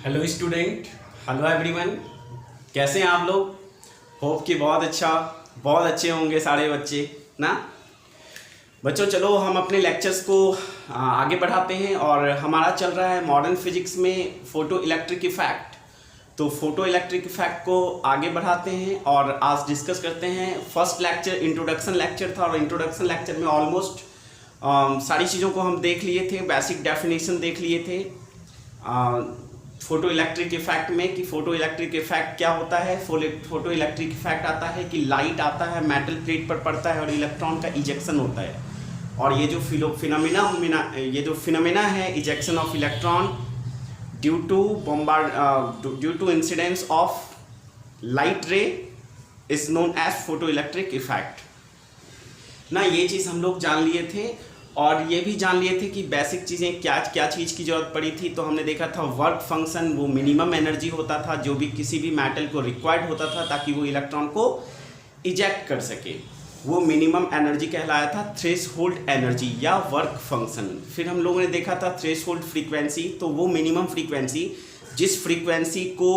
Hello student, hello everyone. कैसे हैं आप लोग? होप कि बहुत अच्छे होंगे सारे बच्चे ना। बच्चों चलो हम अपने लेक्चर्स को आगे बढ़ाते हैं और हमारा चल रहा है मॉडर्न फिजिक्स में फोटो इलेक्ट्रिक इफेक्ट। तो फोटो इलेक्ट्रिक इफेक्ट को आगे बढ़ाते हैं और आज डिस्कस करते हैं। फर्स्ट लेक्चर इंट्रोडक्शन लेक्चर था और इंट्रोडक्शन लेक्चर में ऑलमोस्ट सारी चीज़ों को हम देख लिए थे, बेसिक डेफिनेशन देख लिए थे फोटो इलेक्ट्रिक इफेक्ट में कि फोटो इलेक्ट्रिक इफेक्ट क्या होता है। फोटो इलेक्ट्रिक इफेक्ट आता है कि लाइट आता है, मेटल प्लेट पर पड़ता है और इलेक्ट्रॉन का इजेक्शन होता है। और ये जो फिनोमिना है ejection of electron due to incidence of light ray is known as photoelectric effect ना। ये चीज़ हम लोग जान लिए थे और ये भी जान लिए थे कि बेसिक चीज़ें क्या क्या चीज़ की ज़रूरत पड़ी थी। तो हमने देखा था वर्क फंक्शन, वो मिनिमम एनर्जी होता था जो भी किसी भी मेटल को रिक्वायर्ड होता था ताकि वो इलेक्ट्रॉन को इजेक्ट कर सके। वो मिनिमम एनर्जी कहलाया था थ्रेशोल्ड एनर्जी या वर्क फंक्शन। फिर हम लोगों ने देखा था थ्रेशोल्ड फ्रीक्वेंसी, तो वो मिनिमम फ्रीक्वेंसी जिस फ्रीक्वेंसी को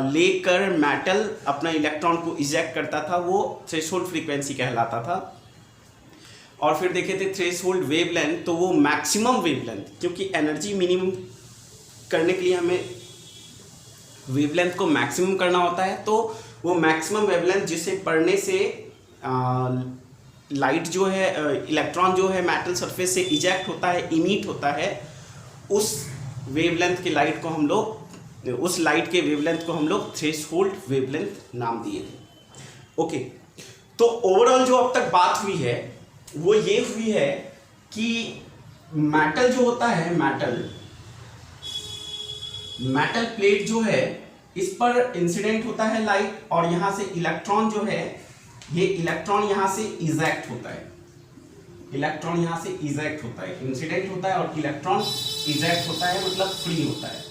लेकर मेटल अपना इलेक्ट्रॉन को इजेक्ट करता था वो थ्रेशोल्ड फ्रीक्वेंसी कहलाता था। और फिर देखे थे थ्रेशोल्ड वेवलेंथ, तो वो मैक्सिमम वेवलेंथ, क्योंकि एनर्जी मिनिमम करने के लिए हमें वेवलेंथ को मैक्सिमम करना होता है। तो वो मैक्सिमम वेवलेंथ जिसे पढ़ने से लाइट जो है इलेक्ट्रॉन जो है मेटल सरफेस से इजेक्ट होता है, इमिट होता है, उस वेवलेंथ के लाइट को हम लोग उस लाइट के वेवलेंथ को हम लोग थ्रेशोल्ड वेवलेंथ नाम दिए थे। ओके, तो ओवरऑल जो अब तक बात हुई है वो ये हुई है कि मेटल जो होता है, मेटल प्लेट जो है इस पर इंसिडेंट होता है लाइट और यहां से इलेक्ट्रॉन जो है ये इलेक्ट्रॉन यहां से इजेक्ट होता है। इलेक्ट्रॉन यहां से इजेक्ट होता है, इंसिडेंट होता है और इलेक्ट्रॉन इजेक्ट होता है, मतलब फ्री होता है।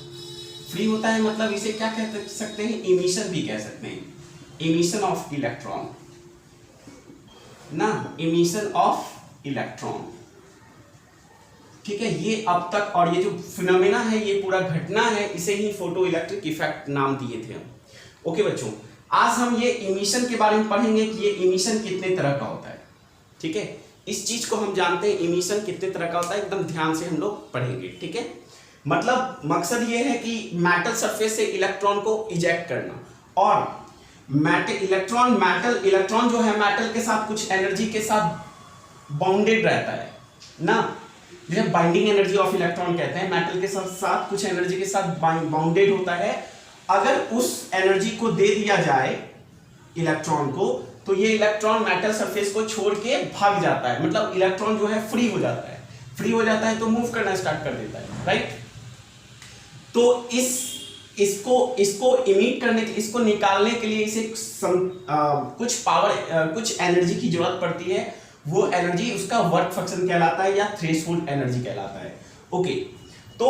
फ्री होता है मतलब इसे क्या कह सकते हैं, इमिशन भी कह सकते हैं, इमिशन ऑफ इलेक्ट्रॉन ना, इमिशन ऑफ इलेक्ट्रॉन। ठीक है, ये अब तक और ये जो फिनोमेना है, ये पूरा घटना है, इसे ही फोटो इलेक्ट्रिक इफेक्ट नाम दिए थे हम। ओके बच्चों, आज हम ये इमिशन के बारे में पढ़ेंगे कि ये इमिशन कितने तरह का होता है। ठीक है, इस चीज को हम जानते हैं इमिशन कितने तरह का होता है, एकदम ध्यान से हम लोग पढ़ेंगे। ठीक है, मतलब मकसद ये है कि मेटल सरफेस से इलेक्ट्रॉन को इजेक्ट करना और इलेक्ट्रॉन जो है मेटल के साथ कुछ एनर्जी के साथ बाउंडेड रहता है ना, जिसे बाइंडिंग एनर्जी ऑफ इलेक्ट्रॉन कहते हैं। मेटल के साथ कुछ एनर्जी के साथ बाउंडेड होता है। अगर उस एनर्जी को दे दिया जाए इलेक्ट्रॉन को, तो ये इलेक्ट्रॉन मेटल सरफेस को छोड़ के भाग जाता है, मतलब इलेक्ट्रॉन जो है फ्री हो जाता है। फ्री हो जाता है तो मूव करना स्टार्ट कर देता है, राइट। तो इसको इमिट करने के, इसको निकालने के लिए इसे कुछ पावर, कुछ एनर्जी की जरूरत पड़ती है। वो एनर्जी उसका वर्क फंक्शन कहलाता है या थ्रेशोल्ड एनर्जी कहलाता है। ओके, तो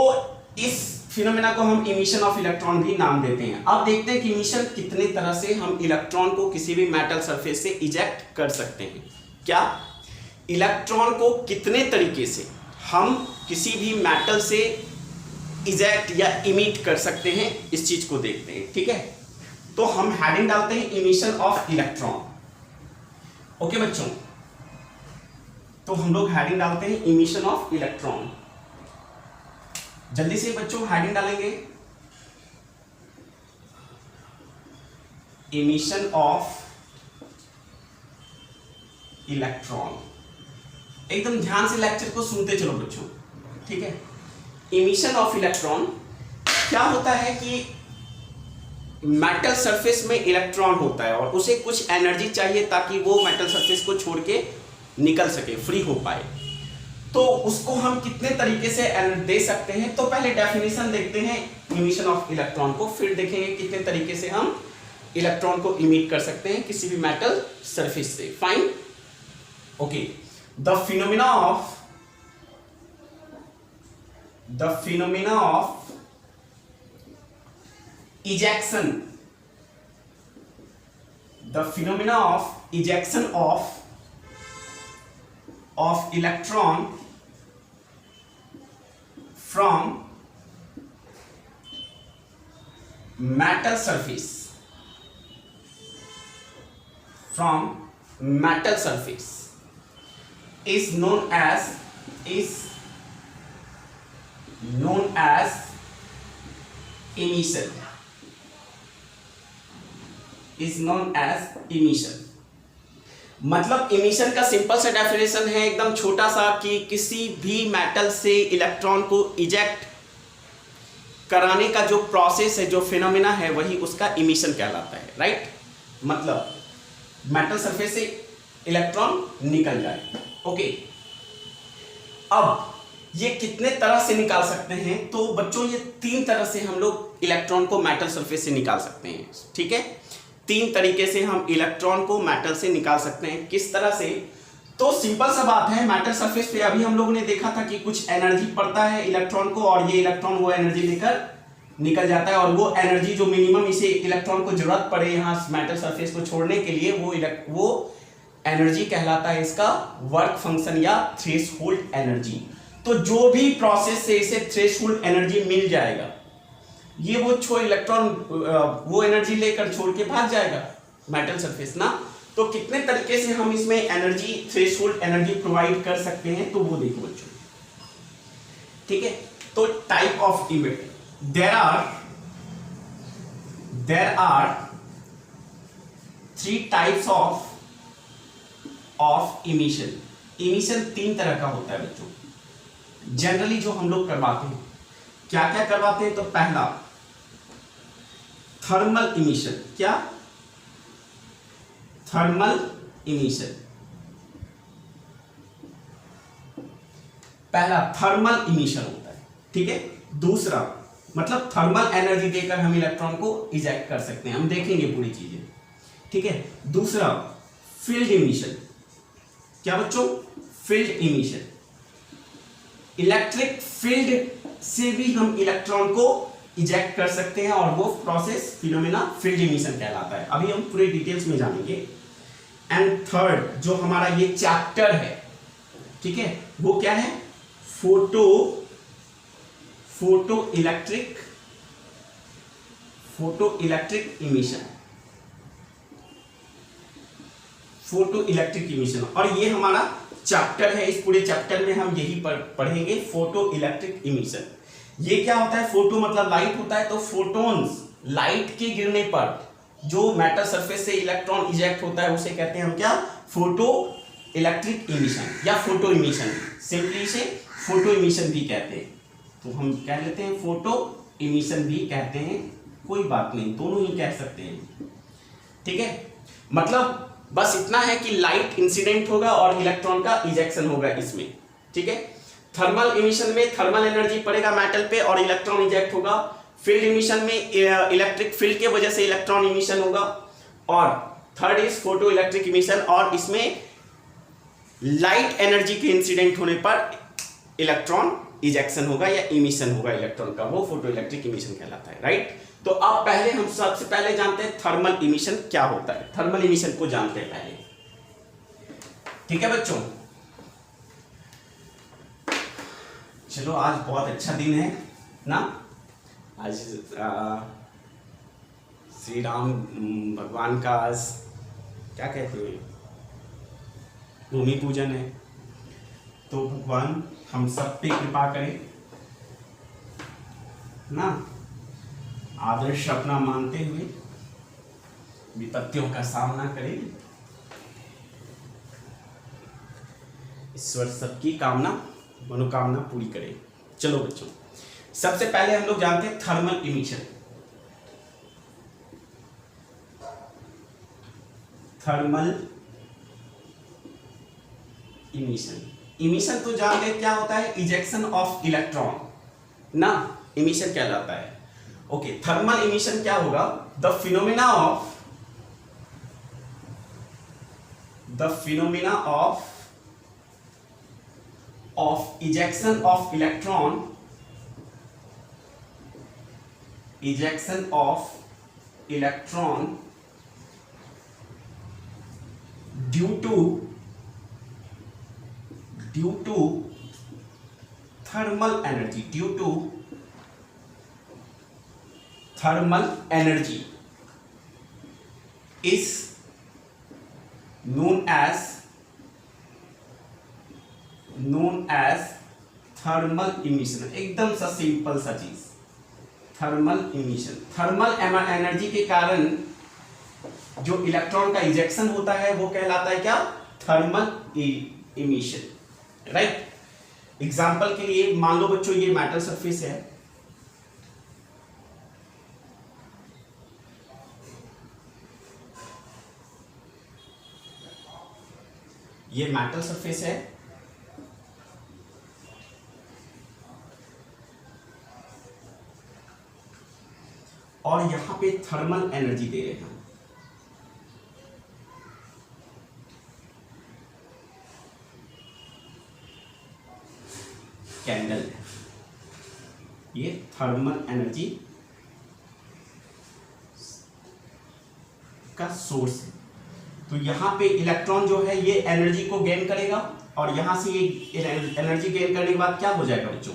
इस फिनोमेना को हम इमिशन ऑफ इलेक्ट्रॉन भी नाम देते हैं। अब देखते हैं कि इमिशन कितने तरह से हम इलेक्ट्रॉन को किसी भी मेटल सरफेस से इजेक्ट कर सकते हैं। क्या इलेक्ट्रॉन को कितने तरीके से हम किसी भी मेटल से इजेक्ट या इमिट कर सकते हैं, इस चीज को देखते हैं। ठीक है, तो हम हेडिंग डालते हैं इमिशन ऑफ इलेक्ट्रॉन। ओके बच्चों, तो हम लोग हेडिंग डालते हैं इमिशन ऑफ इलेक्ट्रॉन। जल्दी से बच्चों हेडिंग डालेंगे, इमिशन ऑफ इलेक्ट्रॉन। एकदम ध्यान से लेक्चर को सुनते चलो बच्चों। ठीक है, इमिशन ऑफ इलेक्ट्रॉन क्या होता है कि मेटल सरफेस में इलेक्ट्रॉन होता है और उसे कुछ एनर्जी चाहिए ताकि वो मेटल सरफेस को छोड़ के निकल सके, फ्री हो पाए। तो उसको हम कितने तरीके से दे सकते हैं, तो पहले डेफिनेशन देखते हैं इमिशन ऑफ इलेक्ट्रॉन को, फिर देखेंगे कितने तरीके से हम इलेक्ट्रॉन को इमिट कर सकते हैं किसी भी मेटल सरफेस से। Fine. Okay, the phenomena of ejection, the phenomena of ejection of electron from metal surface, from metal surface is known as emission, is known as emission। मतलब इमिशन का simple सा definition है एकदम छोटा सा कि किसी भी मेटल से इलेक्ट्रॉन को इजेक्ट कराने का जो प्रोसेस है, जो फिनोमेना है, वही उसका इमिशन कहलाता है, राइट। मतलब मेटल सरफेस से इलेक्ट्रॉन निकल जाए। ओके, अब ये कितने तरह से निकाल सकते हैं? तो बच्चों ये 3 तरह से हम लोग इलेक्ट्रॉन को मेटल सरफेस से निकाल सकते हैं, ठीक है। 3 तरीके से हम इलेक्ट्रॉन को मेटल से निकाल सकते हैं। किस तरह से? तो सिंपल सा बात है, मेटल सरफेस पे अभी हम लोगों ने देखा था कि कुछ एनर्जी पड़ता है इलेक्ट्रॉन को, और ये इलेक्ट्रॉन वो एनर्जी लेकर निकल जाता है, और वो एनर्जी जो मिनिमम इसे इलेक्ट्रॉन को जरूरत पड़े यहाँ मेटल सरफेस को छोड़ने के लिए, वो एनर्जी कहलाता है इसका वर्क फंक्शन या थ्रेशोल्ड एनर्जी। तो जो भी प्रोसेस से इसे थ्रेशोल्ड एनर्जी मिल जाएगा, ये वो इलेक्ट्रॉन वो एनर्जी लेकर छोड़ के भाग जाएगा मेटल सरफेस ना। तो कितने तरीके से हम इसमें एनर्जी, थ्रेशोल्ड एनर्जी प्रोवाइड कर सकते हैं, तो वो देखो बच्चों, ठीक है। तो type of emit, there are 3 types of emission. Emission 3 तरह का होता है बच्चों, जनरली जो हम लोग करवाते हैं। क्या क्या करवाते हैं? तो पहला थर्मल इमिशन। क्या? Thermal emission. पहला थर्मल इमिशन होता है, ठीक है। दूसरा मतलब थर्मल एनर्जी देकर हम इलेक्ट्रॉन को इजेक्ट कर सकते हैं, हम देखेंगे पूरी चीजें, ठीक है। दूसरा फील्ड इमिशन। क्या बच्चों? Field emission. इलेक्ट्रिक फील्ड से भी हम इलेक्ट्रॉन को इजेक्ट कर सकते हैं, और वो प्रोसेस फिनोमेना फील्ड इमिशन कहलाता है। अभी हम पूरे डिटेल्स में जानेंगे। एंड थर्ड जो हमारा ये चैप्टर है, ठीक है, वो क्या है? Photo electric emission. Photo electric emission, और ये हमारा चैप्टर है। इस पूरे चैप्टर में हम यही पढ़ेंगे, फोटो इलेक्ट्रिक इमिशन। ये क्या होता है? फोटो मतलब लाइट होता है, तो फोटोन्स, लाइट के गिरने पर जो मेटल सरफेस से इलेक्ट्रॉन इजेक्ट होता है, उसे कहते हैं हम क्या? फोटो इलेक्ट्रिक इमिशन या फोटो इमिशन। सिंपली इसे फोटो इमिशन भी कहते हैं, तो हम कह लेते हैं फोटो इमिशन भी कहते हैं, कोई बात नहीं, दोनों ही कह सकते हैं, ठीक है। मतलब बस इतना है कि लाइट इंसिडेंट होगा और इलेक्ट्रॉन का इजेक्शन होगा इसमें, ठीक है। थर्मल इमिशन में थर्मल एनर्जी पड़ेगा मेटल पे और इलेक्ट्रॉन इजेक्ट होगा। फील्ड इमिशन में इलेक्ट्रिक फील्ड के वजह से इलेक्ट्रॉन इमिशन होगा। और third is photo electric emission, और इसमें लाइट एनर्जी के इंसिडेंट होने पर इलेक्ट्रॉन इजेक्शन होगा या इमिशन होगा इलेक्ट्रॉन का, वो फोटो इलेक्ट्रिक इमिशन कहलाता है, राइट। तो अब पहले हम सबसे पहले जानते हैं थर्मल इमिशन क्या होता है। थर्मल इमिशन को जानते हैं पहले, ठीक है बच्चों। चलो आज बहुत अच्छा दिन है ना, आज श्री राम भगवान का आज क्या कहते हैं, भूमि पूजन है। तो भगवान हम सब पे कृपा करें ना, आदर्श अपना मानते हुए विपत्तियों का सामना करें। ईश्वर सबकी कामना मनोकामना पूरी करे। चलो बच्चों, सबसे पहले हम लोग जानते हैं thermal emission. Thermal emission, emission तो जानते क्या होता है? इजेक्शन ऑफ इलेक्ट्रॉन ना, इमिशन कहलाता है। ओके, थर्मल इमिशन क्या होगा? The phenomena of ejection of electron due to thermal energy, thermal energy is known as thermal emission. एकदम सा सिंपल सा चीज, थर्मल इमिशन। थर्मल एनर्जी के कारण जो इलेक्ट्रॉन का इजेक्शन होता है वो कहलाता है क्या? Thermal emission, right. एग्जाम्पल के लिए मान लो बच्चों ये मेटल सरफेस है, ये मेटल सरफेस है, और यहां पे थर्मल एनर्जी दे रहे हैं। कैंडल है, ये थर्मल एनर्जी का सोर्स है। तो यहां पे इलेक्ट्रॉन जो है ये एनर्जी को गेन करेगा, और यहां से ये एनर्जी गेन करने के बाद क्या हो जाएगा बच्चों?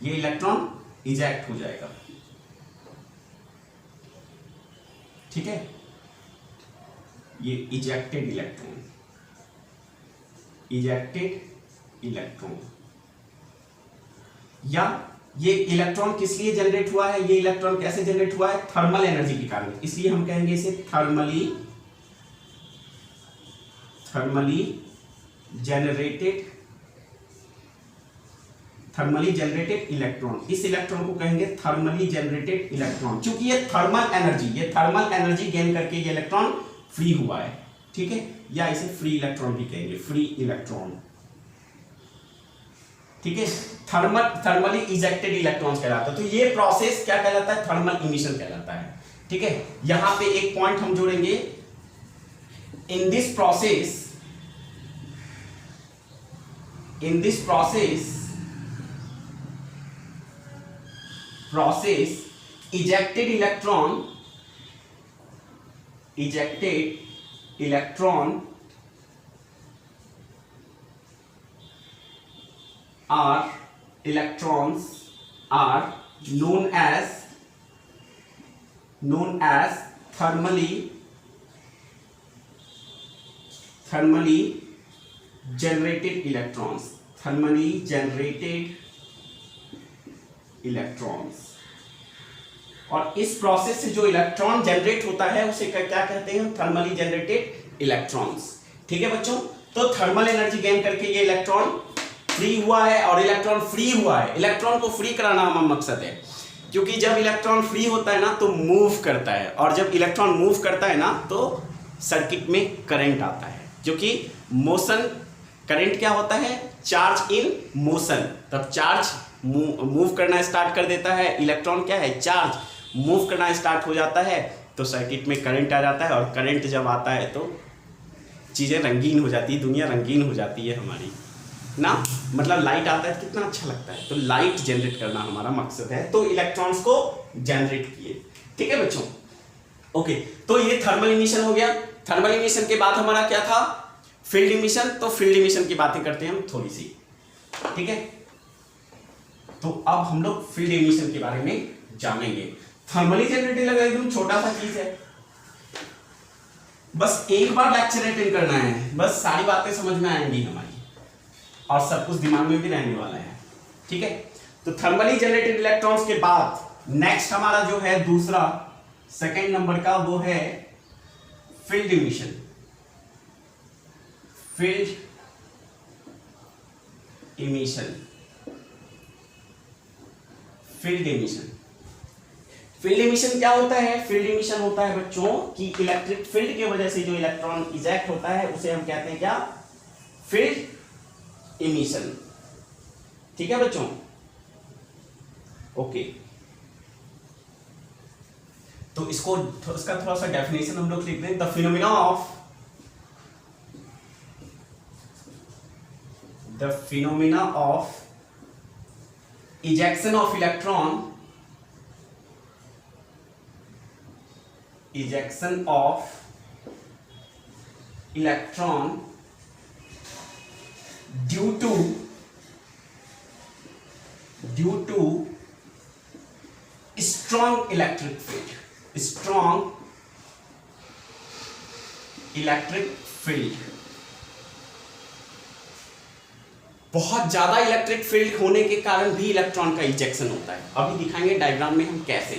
ये इलेक्ट्रॉन इजेक्ट हो जाएगा, ठीक है। ये इजेक्टेड इलेक्ट्रॉन, या ये इलेक्ट्रॉन किस लिए जनरेट हुआ है? ये इलेक्ट्रॉन कैसे जनरेट हुआ है? थर्मल एनर्जी के कारण। इसलिए हम कहेंगे इसे थर्मली जनरेटेड इलेक्ट्रॉन। इस इलेक्ट्रॉन को कहेंगे थर्मली जनरेटेड इलेक्ट्रॉन, क्योंकि ये थर्मल एनर्जी गेन करके ये इलेक्ट्रॉन फ्री हुआ है, ठीक है। या इसे फ्री इलेक्ट्रॉन भी कहेंगे, फ्री इलेक्ट्रॉन, ठीक है। थर्मली इजेक्टेड इलेक्ट्रॉन्स कहलाता है। तो ये प्रोसेस क्या कहलाता है? थर्मल इमिशन कहलाता है, ठीक है। यहां पे एक पॉइंट हम जोड़ेंगे, in this process ejected electron electrons are known as thermally generated electrons। और इस प्रोसेस से जो इलेक्ट्रॉन जनरेट होता है उसे क्या कहते हैं? थर्मली जनरेटेड इलेक्ट्रॉन्स, ठीक है बच्चों। तो थर्मल एनर्जी गेन करके ये इलेक्ट्रॉन फ्री हुआ है, और इलेक्ट्रॉन फ्री हुआ है, इलेक्ट्रॉन को फ्री कराना हमारा मकसद है, क्योंकि जब इलेक्ट्रॉन फ्री होता है ना तो मूव करता है, और जब इलेक्ट्रॉन मूव करता है ना तो सर्किट में करंट आता है, जो कि मोशन करंट क्या होता है? Charge in motion. तब चार्ज मूव करना स्टार्ट कर देता है, इलेक्ट्रॉन क्या है? चार्ज मूव करना स्टार्ट हो जाता है, तो सर्किट में करंट आ जाता है, और करंट जब आता है तो चीज़ें रंगीन हो जाती है, दुनिया रंगीन हो जाती है हमारी ना। मतलब लाइट आता है, कितना अच्छा लगता है। तो लाइट जनरेट करना हमारा मकसद है, तो इलेक्ट्रॉन्स को जनरेट किए, ठीक है बच्चों। ओके, तो ये थर्मल इमिशन हो गया। थर्मल इमिशन के बाद हमारा क्या था? Field emission. तो फील्ड इमिशन की बातें करते हैं हम थोड़ी सी, ठीक है। तो अब हम लोग फील्ड इमिशन के बारे में जानेंगे। थर्मली जनरेटेड लगा एकदम छोटा सा चीज है, बस एक बार लेक्चर अटेंड करना है, बस सारी बातें समझ में आएंगी हमारी, और सब कुछ दिमाग में भी रहने वाला है, ठीक है। तो थर्मली जनरेटेड इलेक्ट्रॉन्स के बाद नेक्स्ट हमारा जो है दूसरा सेकंड नंबर का, वो है फील्ड इमिशन। फील्ड इमिशन क्या होता है? फील्ड इमिशन होता है बच्चों कि इलेक्ट्रिक फील्ड की वजह से जो इलेक्ट्रॉन इजेक्ट होता है उसे हम कहते हैं क्या? फील्ड इमिशन, ठीक है बच्चों। ओके, तो इसको इसका थोड़ा सा डेफिनेशन हम लोग लिख दें। The phenomena of ejection of electron due to strong electric field, strong electric field, बहुत ज्यादा इलेक्ट्रिक फील्ड होने के कारण भी इलेक्ट्रॉन का इजेक्शन होता है। अभी दिखाएंगे डायग्राम में हम कैसे।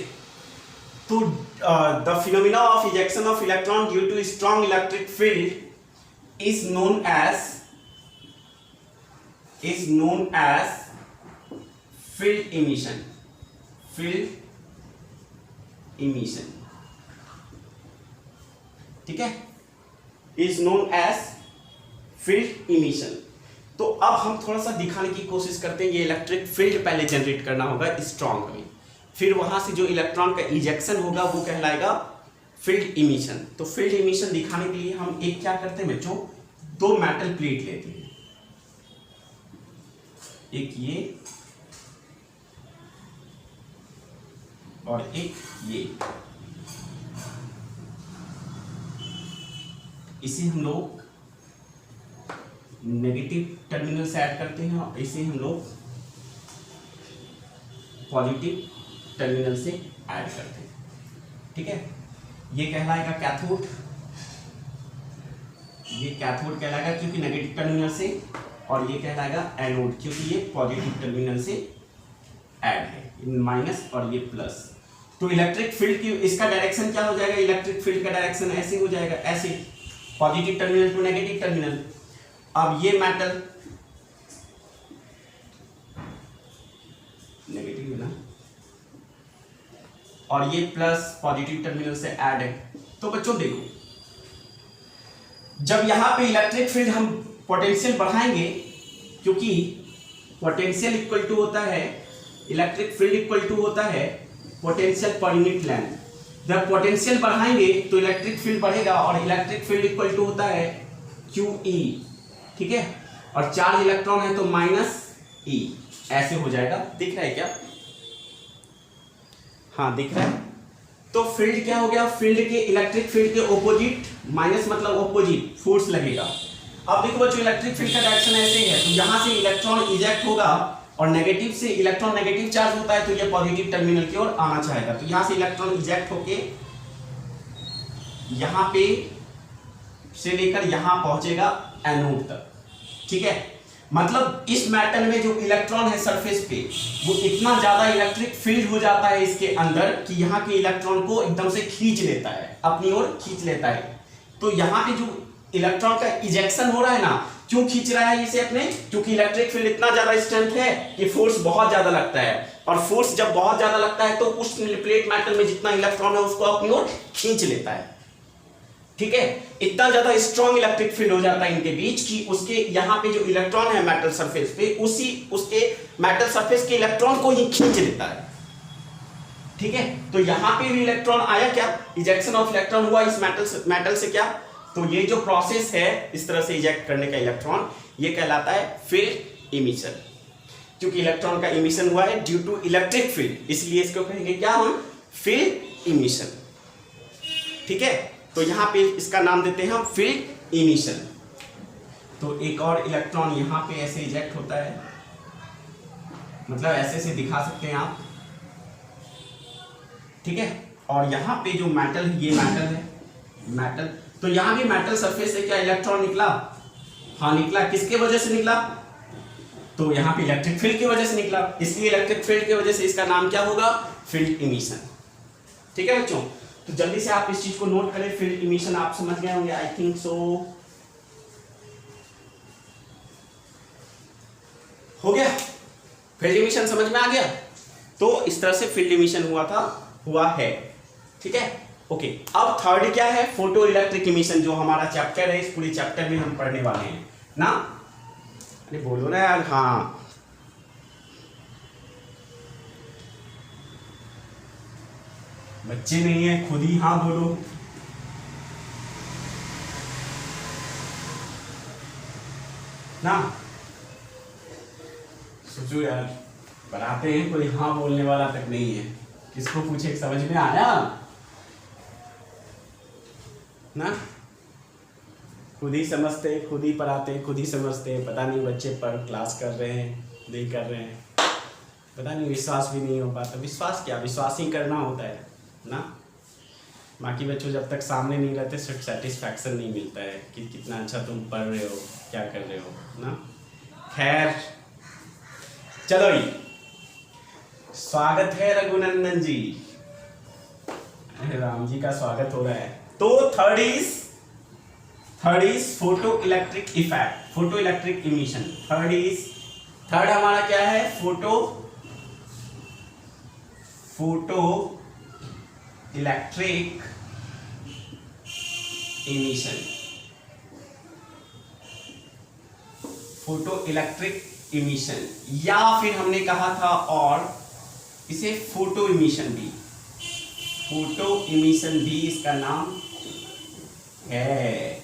तो the phenomena of ejection of electron due to strong electric field is known as field emission, ठीक है, is known as field emission. तो अब हम थोड़ा सा दिखाने की कोशिश करते हैं। ये इलेक्ट्रिक फील्ड पहले जनरेट करना होगा स्ट्रॉन्ग में, फिर वहां से जो इलेक्ट्रॉन का इजेक्शन होगा वो कहलाएगा फील्ड इमिशन। तो फील्ड इमिशन दिखाने के लिए हम एक क्या करते हैं बच्चों, दो मेटल प्लेट लेते हैं, एक ये और एक ये, इसे हम लोग नेगेटिव टर्मिनल से ऐड करते हैं और इसे हम लोग पॉजिटिव टर्मिनल से ऐड करते हैं, ठीक है। ये कहलाएगा कैथोड, ये कैथोड कहलाएगा क्योंकि नेगेटिव टर्मिनल से, और ये कहलाएगा एनोड क्योंकि ये पॉजिटिव टर्मिनल से ऐड है, माइनस और ये प्लस। तो इलेक्ट्रिक फील्ड की इसका डायरेक्शन क्या हो जाएगा, इलेक्ट्रिक फील्ड का डायरेक्शन ऐसे हो जाएगा, ऐसे positive terminal to negative terminal. अब ये मेटल नेगेटिव है ना, और ये प्लस पॉजिटिव टर्मिनल से ऐड है। तो बच्चों देखो, जब यहां पे इलेक्ट्रिक फील्ड हम पोटेंशियल बढ़ाएंगे, क्योंकि पोटेंशियल इक्वल टू होता है, इलेक्ट्रिक फील्ड इक्वल टू होता है पोटेंशियल पर यूनिट लेंथ। जब पोटेंशियल बढ़ाएंगे तो इलेक्ट्रिक फील्ड बढ़ेगा, और इलेक्ट्रिक फील्ड इक्वल टू होता है QE, ठीक है, और चार्ज इलेक्ट्रॉन है तो -E, ऐसे हो जाएगा। दिख रहा है क्या? हाँ दिख रहा है। तो फील्ड क्या हो गया, फील्ड के इलेक्ट्रिक फील्ड के ऑपोजिट, माइनस मतलब ऑपोजिट फोर्स लगेगा। अब देखो बच्चों, इलेक्ट्रिक फील्ड का डायरेक्शन ऐसे है, तो यहां से इलेक्ट्रॉन इजेक्ट होगा और नेगेटिव से इलेक्ट्रॉन नेगेटिव चार्ज होता है तो ये पॉजिटिव टर्मिनल की ओर आना चाहेगा। तो यहां से इलेक्ट्रॉन इजेक्ट होके यहां पे से लेकर यहां पहुंचेगा एनोड तक, ठीक है। मतलब इस मेटल में जो इलेक्ट्रॉन है सरफेस पे, वो इतना ज्यादा इलेक्ट्रिक फील्ड हो जाता है इसके अंदर कि यहाँ के इलेक्ट्रॉन को एकदम से खींच लेता है, अपनी ओर खींच लेता है। तो यहाँ पे जो इलेक्ट्रॉन का इजेक्शन हो रहा है ना, क्यों खींच रहा है इसे अपने, क्योंकि इलेक्ट्रिक फील्ड इतना ज्यादा स्ट्रेंथ है कि फोर्स बहुत ज्यादा लगता है, और फोर्स जब बहुत ज्यादा लगता है तो उस प्लेट मेटल में जितना इलेक्ट्रॉन है उसको अपनी ओर खींच लेता है, ठीक है। इतना ज्यादा स्ट्रॉन्ग इलेक्ट्रिक फील्ड हो जाता है इनके बीच कि उसके यहाँ पे जो इलेक्ट्रॉन है मेटल सरफेस पे, उसके मेटल सरफेस के इलेक्ट्रॉन को ही खींच लेता है, ठीक है। तो यहाँ पे भी इलेक्ट्रॉन आया, क्या इजेक्शन ऑफ इलेक्ट्रॉन हुआ इस मेटल से, क्या, तो ये जो प्रोसेस है इस तरह से इजेक्ट करने का इलेक्ट्रॉन, ये कहलाता है फील्ड इमिशन। क्योंकि इलेक्ट्रॉन का इमिशन हुआ है ड्यू टू इलेक्ट्रिक फील्ड, इसलिए इसको कहेंगे क्या हम, फील्ड इमिशन, ठीक है। तो यहां पे इसका नाम देते हैं हम फील्ड इमिशन। तो एक और इलेक्ट्रॉन यहां पे ऐसे इजेक्ट होता है, मतलब ऐसे से दिखा सकते हैं आप, ठीक है। और यहां पे जो मेटल, ये मेटल है, मेटल, तो यहां भी मेटल सरफेस से क्या इलेक्ट्रॉन निकला, हाँ निकला, किसके वजह से निकला, तो यहां पे इलेक्ट्रिक फील्ड की वजह से निकला, इसलिए इलेक्ट्रिक फील्ड की वजह से इसका नाम क्या होगा, फील्ड इमिशन, ठीक है बच्चों। तो जल्दी से आप इस चीज को नोट करें, फील्ड इमिशन आप समझ गए होंगे, आई थिंक सो हो गया, फील्ड इमिशन समझ में आ गया। तो इस तरह से फील्ड इमिशन हुआ है, ठीक है, ओके। अब थर्ड क्या है, फोटो इलेक्ट्रिक इमिशन, जो हमारा चैप्टर है, इस पूरे चैप्टर में हम पढ़ने वाले हैं ना, अरे बोलो ना यार, हाँ बच्चे नहीं है, खुद ही हाँ बोलो ना, सोचो यार, पढ़ाते हैं कोई हाँ बोलने वाला तक नहीं है, किसको पूछे समझ में आया ना, खुद ही समझते, खुद ही पढ़ाते, खुद ही समझते, पता नहीं बच्चे पढ़ क्लास कर रहे हैं नहीं कर रहे हैं, पता नहीं, विश्वास भी नहीं हो पाता। विश्वास क्या, विश्वास ही करना होता है ना। बाकी बच्चों जब तक सामने नहीं रहते सेटिस्फैक्शन नहीं मिलता है कि कितना अच्छा तुम पढ़ रहे हो, क्या कर रहे हो ना। खैर चलो जी, स्वागत है रघुनंदन जी, राम जी का स्वागत हो रहा है। तो third is photo electric effect, photo electric emission. Third हमारा क्या है, photo electric emission. Photo electric emission, या फिर हमने कहा था और इसे फोटो इमिशन भी, फोटो इमिशन भी इसका नाम है।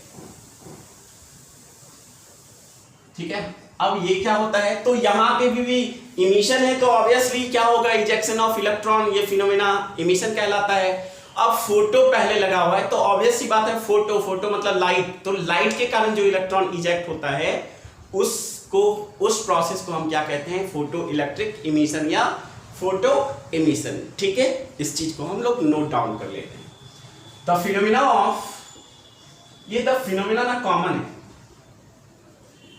ठीक है, अब ये क्या होता है, तो यहां पे भी इमिशन है तो ऑब्वियसली क्या होगा, इजेक्शन ऑफ इलेक्ट्रॉन, ये फिनोमेना इमिशन कहलाता है। अब फोटो पहले लगा हुआ है तो ऑब्वियस सी बात है, फोटो मतलब लाइट, तो लाइट के कारण जो इलेक्ट्रॉन इजेक्ट होता है उस प्रोसेस को हम क्या कहते हैं, फोटो इलेक्ट्रिक इमिशन या फोटो इमिशन। ठीक है, इस चीज को हम लोग नोट डाउन कर लेते हैं। द फिनोमेना ऑफ, ये द फिनोमेना ना कॉमन है,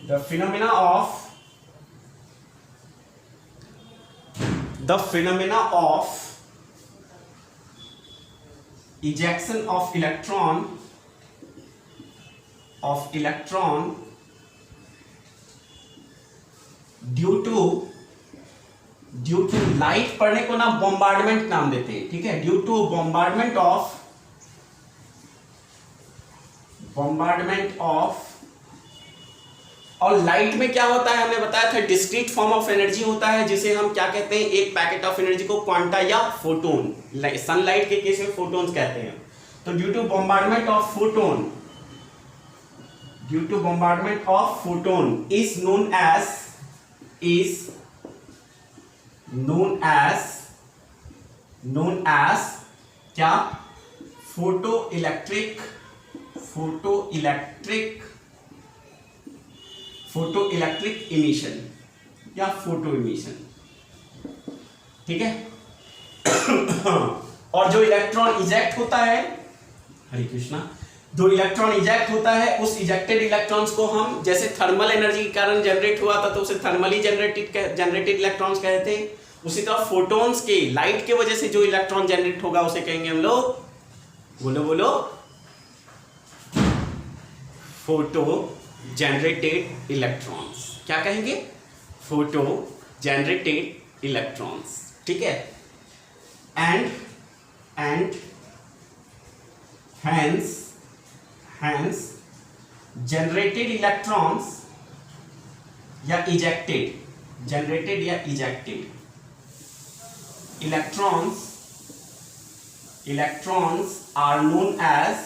the phenomena of ejection of electron due to light पढ़ने को ना बॉम्बार्डमेंट नाम देते हैं। ठीक है, ड्यू टू बॉम्बार्डमेंट ऑफ और लाइट में क्या होता है, हमने बताया था डिस्क्रीट फॉर्म ऑफ एनर्जी होता है, जिसे हम क्या कहते हैं, एक पैकेट ऑफ एनर्जी को क्वांटा या फोटोन, सनलाइट के केस में फोटोन्स कहते हैं। तो due to bombardment of photon is known as क्या, फोटो इलेक्ट्रिक इमिशन या फोटो इमिशन। ठीक है और जो इलेक्ट्रॉन इजेक्ट होता है, हरे कृष्णा, जो इलेक्ट्रॉन इजेक्ट होता है उस इजेक्टेड इलेक्ट्रॉन्स को हम, जैसे थर्मल एनर्जी के कारण जनरेट हुआ था तो उसे थर्मली जनरेटेड इलेक्ट्रॉन्स कहते हैं, उसी तरह फोटोन्स के, लाइट के वजह से जो इलेक्ट्रॉन जनरेट होगा उसे कहेंगे हम लोग, बोलो फोटो जनरेटेड इलेक्ट्रॉन्स। क्या कहेंगे, फोटो जनरेटेड इलेक्ट्रॉन्स। ठीक है, एंड hence generated electrons या ejected electrons are known as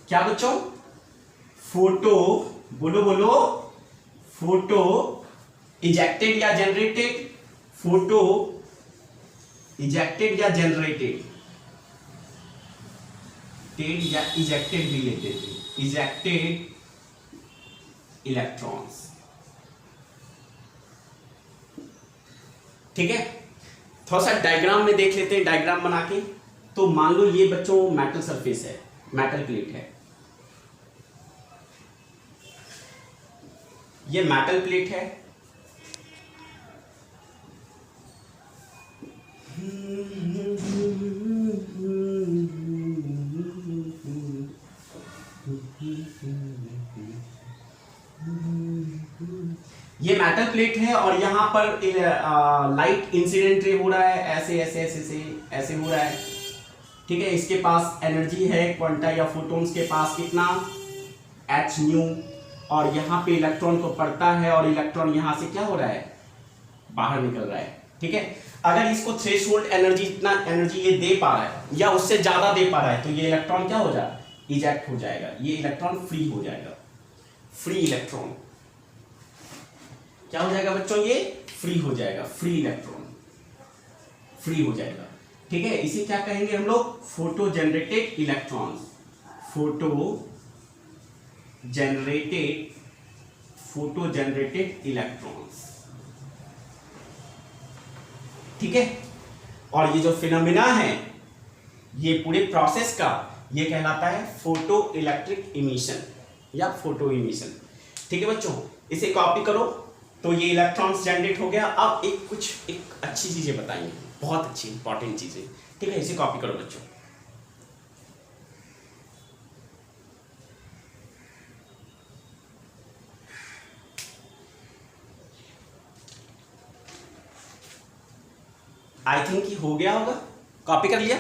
क्या बच्चों, फोटो, बोलो फोटो इजेक्टेड या जनरेटेड, फोटो इजेक्टेड या जनरेटेड, या इजेक्टेड भी लेते थे, इजेक्टेड इलेक्ट्रॉन्स। ठीक है, थोड़ा सा डायग्राम में देख लेते हैं, डायग्राम बना के। तो मान लो ये बच्चों मेटल सरफेस है, मेटल प्लेट है, ये मेटल प्लेट है, ये मेटल प्लेट है और यहां पर लाइट इंसिडेंट रे हो रहा है, ऐसे हो रहा है। ठीक है, इसके पास एनर्जी है क्वांटा या फोटोन्स के पास कितना, h न्यू, और यहाँ पे इलेक्ट्रॉन को पड़ता है और इलेक्ट्रॉन यहाँ से क्या हो रहा है, बाहर निकल रहा है। ठीक है, अगर इसको थ्रेशोल्ड एनर्जी, इतना एनर्जी ये दे पा रहा है या उससे ज्यादा दे पा रहा है तो ये इलेक्ट्रॉन क्या हो जाएगा, इजेक्ट हो जाएगा, ये इलेक्ट्रॉन फ्री हो जाएगा, फ्री इलेक्ट्रॉन क्या हो जाएगा बच्चों, ये फ्री हो जाएगा, फ्री इलेक्ट्रॉन फ्री हो जाएगा। ठीक है, इसे क्या कहेंगे हम लोग, photo generated electrons, photo generated photo generated electrons, ठीक है। और ये जो फिनोमिना है ये पूरे प्रोसेस का ये कहलाता है फोटो इलेक्ट्रिक इमिशन या फोटो इमिशन, ठीक है बच्चों। इसे कॉपी करो तो ये इलेक्ट्रॉन्स जनरेट हो गया। अब एक अच्छी चीजें बताएंगे, बहुत अच्छी इंपॉर्टेंट चीजें, ठीक है। इसे कॉपी करो बच्चों। आई थिंक कि हो गया होगा, कॉपी कर लिया,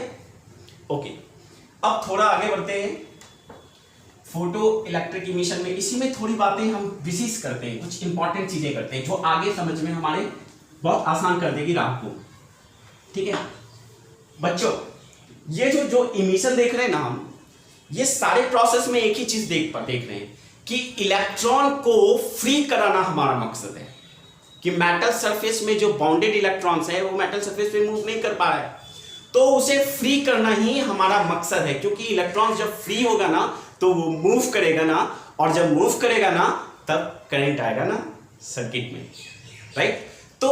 ओके। अब थोड़ा आगे बढ़ते हैं फोटो इलेक्ट्रिक इमिशन में। इसी में थोड़ी बातें हम विशेष करते हैं, कुछ इंपॉर्टेंट चीजें करते हैं जो आगे समझ में हमारे बहुत आसान कर देगी राह को, ठीक है बच्चों। ये जो इमिशन देख रहे हैं ना हम, ये सारे प्रोसेस में एक ही चीज देख रहे हैं कि इलेक्ट्रॉन को फ्री कराना हमारा मकसद है। कि मेटल सरफेस में जो बाउंडेड इलेक्ट्रॉन्स है वो मेटल सरफेस पे मूव नहीं कर पा रहा है, तो उसे फ्री करना ही हमारा मकसद है। क्योंकि इलेक्ट्रॉन जब फ्री होगा ना तो वो मूव करेगा ना, और जब मूव करेगा ना तब करंट आएगा ना सर्किट में, राइट। तो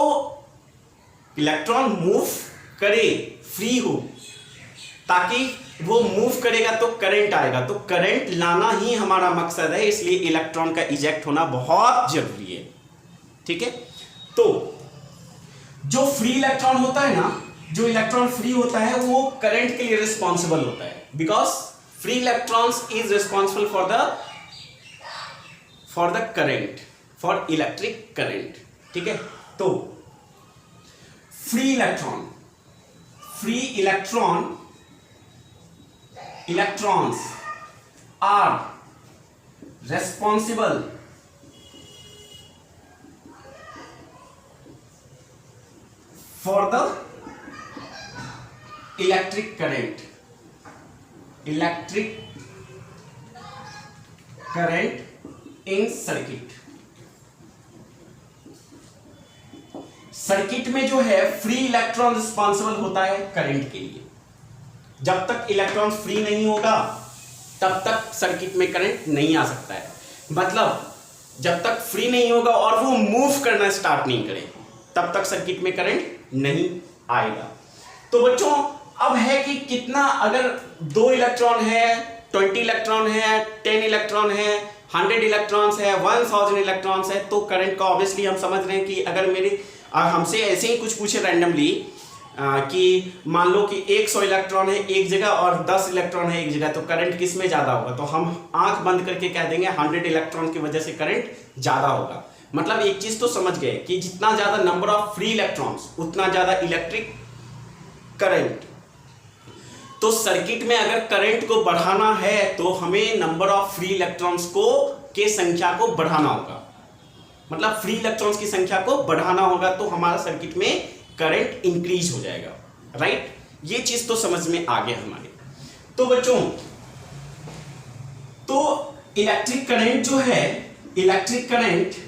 इलेक्ट्रॉन मूव करे, फ्री हो, ताकि वो मूव करेगा तो करंट आएगा, तो करंट लाना ही हमारा मकसद है। इसलिए इलेक्ट्रॉन का इजेक्ट होना बहुत जरूरी है, ठीक है। तो जो फ्री इलेक्ट्रॉन होता है ना, जो इलेक्ट्रॉन फ्री होता है वो करंट के लिए रिस्पॉन्सिबल होता है, because free electrons is responsible for the current, for electric current, ठीक है। तो free electrons are responsible for the electric current in circuit। Circuit में जो है फ्री इलेक्ट्रॉन रिस्पॉन्सिबल होता है करंट के लिए। जब तक इलेक्ट्रॉन फ्री नहीं होगा तब तक सर्किट में करंट नहीं आ सकता है। मतलब जब तक फ्री नहीं होगा और वो मूव करना स्टार्ट नहीं करे तब तक सर्किट में करंट नहीं आएगा। तो बच्चों अब है कि कितना, अगर 2 इलेक्ट्रॉन है, 20 इलेक्ट्रॉन है, 10 इलेक्ट्रॉन है, 100 इलेक्ट्रॉन्स है, 1000 इलेक्ट्रॉन्स है, तो करंट का ऑब्वियसली हम समझ रहे हैं कि अगर हमसे ऐसे ही कुछ पूछे रैंडमली कि मान लो कि 100 इलेक्ट्रॉन है एक जगह और 10 इलेक्ट्रॉन है एक जगह, तो करंट किस में ज्यादा होगा, तो हम आंख बंद करके कह देंगे 100 इलेक्ट्रॉन की वजह से करंट ज्यादा होगा। मतलब एक चीज तो समझ गए कि जितना ज्यादा नंबर ऑफ फ्री इलेक्ट्रॉन्स उतना ज्यादा इलेक्ट्रिक करंट। तो सर्किट में अगर करंट को बढ़ाना है तो हमें नंबर ऑफ फ्री इलेक्ट्रॉन्स के संख्या को बढ़ाना होगा। मतलब फ्री इलेक्ट्रॉन्स की संख्या को बढ़ाना होगा तो हमारा सर्किट में करंट इंक्रीज हो जाएगा, राइट। ये चीज तो समझ में आ गया हमारे। तो बच्चों तो इलेक्ट्रिक करंट जो है, electric current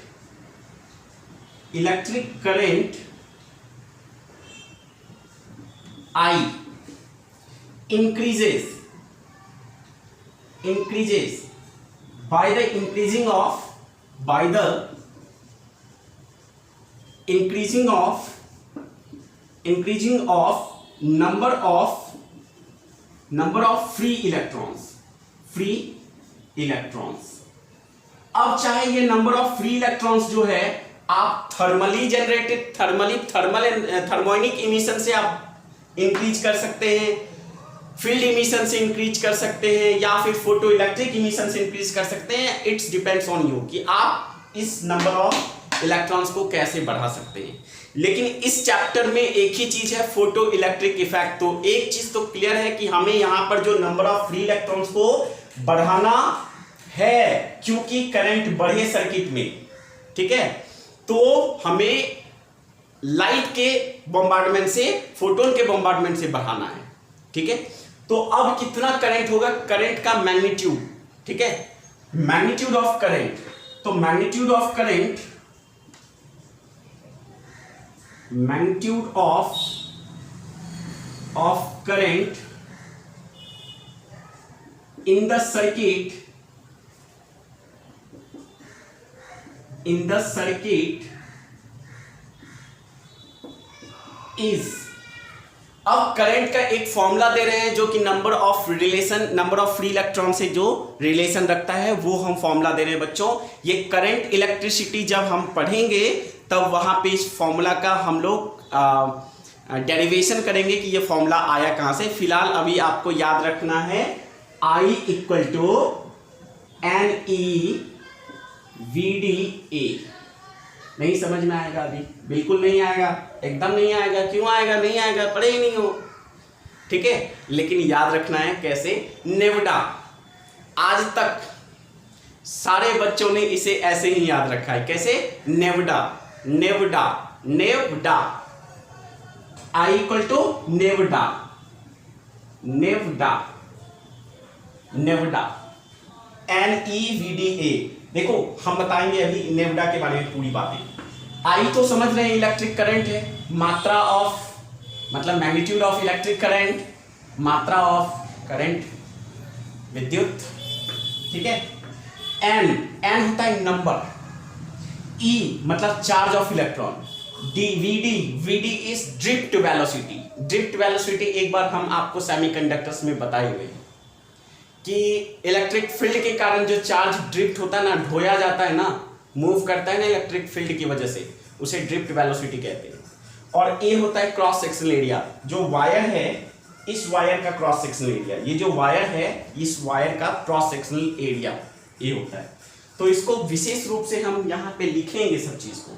I increases by the increasing number of free electrons। अब चाहे ये नंबर ऑफ फ्री इलेक्ट्रॉन्स जो है आप थर्मोनिक इमिशन से आप इंक्रीज कर सकते हैं, फील्ड इमिशन से इंक्रीज कर सकते हैं, या फिर फोटो इलेक्ट्रिक इमिशन से इंक्रीज कर सकते हैं। इट्स डिपेंड्स ऑन यू कि आप इस नंबर ऑफ इलेक्ट्रॉन्स को कैसे बढ़ा सकते हैं। लेकिन इस चैप्टर में एक ही चीज है, फोटो इलेक्ट्रिक इफेक्ट। तो एक चीज तो क्लियर है कि हमें यहां पर जो नंबर ऑफ फ्री इलेक्ट्रॉन्स को बढ़ाना है, क्योंकि करंट बढ़े सर्किट में, ठीक है। तो हमें लाइट के बॉम्बार्डमेंट से, फोटोन के बॉम्बार्डमेंट से बढ़ाना है, ठीक है। तो अब कितना करंट होगा, करंट का मैग्नीट्यूड, ठीक है, मैग्नीट्यूड ऑफ करंट। तो magnitude of current in the circuit in the circuit is, अब करंट का एक फॉर्मूला दे रहे हैं जो कि नंबर ऑफ फ्री इलेक्ट्रॉन से जो रिलेशन रखता है वो हम फॉर्मूला दे रहे हैं बच्चों। ये करंट इलेक्ट्रिसिटी जब हम पढ़ेंगे तब वहां पे इस फॉर्मूला का हम लोग डेरिवेशन करेंगे कि ये फॉर्मूला आया कहां से। फिलहाल अभी आपको याद रखना है I equal to NE VDA। नहीं समझ में आएगा अभी? बिल्कुल नहीं आएगा, एकदम नहीं आएगा। क्यों आएगा? नहीं आएगा, पढ़े ही नहीं हो, ठीक है। लेकिन याद रखना है कैसे। नेवडा, आज तक सारे बच्चों ने इसे ऐसे ही याद रखा है। कैसे? नेवडा, नेवडा, नेवडा। I इक्वल टू नेवडा, नेवडा, नेवडा, NEVDA। देखो हम बताएंगे अभी नेवडा के बारे में पूरी बातें। आई तो समझ रहे हैं इलेक्ट्रिक करंट है, मात्रा ऑफ मतलब मैग्नीट्यूड ऑफ इलेक्ट्रिक करंट, मात्रा ऑफ करंट विद्युत, ठीक है। एन होता है नंबर, ई मतलब charge of electron, VD is drift velocity. Drift velocity एक बार हम आपको सेमीकंडक्टर्स में बताए हुए हैं कि इलेक्ट्रिक फील्ड के कारण जो चार्ज ड्रिफ्ट होता है ना, ढोया जाता है ना, मूव करता है ना इलेक्ट्रिक फील्ड की वजह से, उसे ड्रिफ्ट वेलोसिटी कहते हैं। और ए होता है क्रॉस सेक्शनल एरिया। जो वायर है, इस वायर का क्रॉस सेक्शनल एरिया, ये जो वायर है इस वायर का क्रॉस सेक्शनल एरिया ए होता है। तो इसको विशेष रूप से हम यहाँ पे लिखेंगे सब चीज को।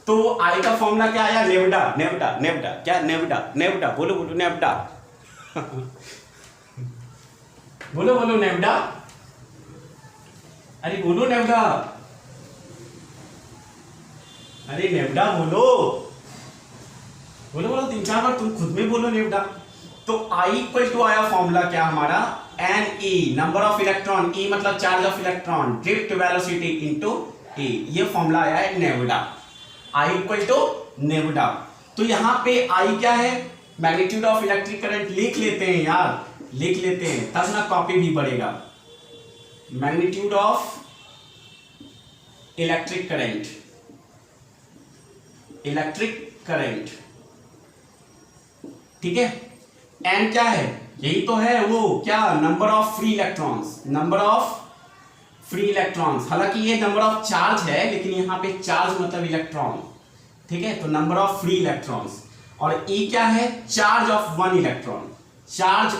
तो आई का फॉर्मूला क्या आया? नेवडा, नेवडा, नेवडा, क्या? नेवडा, नेवडा, बोलो बोलो नेवडा। बोलो बोलो नेवडा, अरे बोलो नेवडा, अरे नेवडा बोलो, बोलो बोलो 3-4 बार तुम खुद में बोलो नेवडा। तो आई इक्वल टू आया फॉर्मूला क्या हमारा? N E, number of electron, E मतलब charge of electron, drift velocity into A, ये फॉर्मूला आया है नेवडा। आई इक्वल टू नेवडा। तो यहां पे आई क्या है? मैग्नीट्यूड ऑफ इलेक्ट्रिक करंट लिख लेते हैं यार, लिख लेते हैं तब ना कॉपी भी बढ़ेगा। Magnitude of electric current, electric current, ठीक है। एन क्या है? यही तो है वो क्या? Number of free electrons, number of free electrons. हालांकि ये नंबर ऑफ चार्ज है लेकिन यहां पे चार्ज मतलब इलेक्ट्रॉन, ठीक है। तो नंबर ऑफ फ्री इलेक्ट्रॉन्स। और ई क्या है? Charge of one electron, charge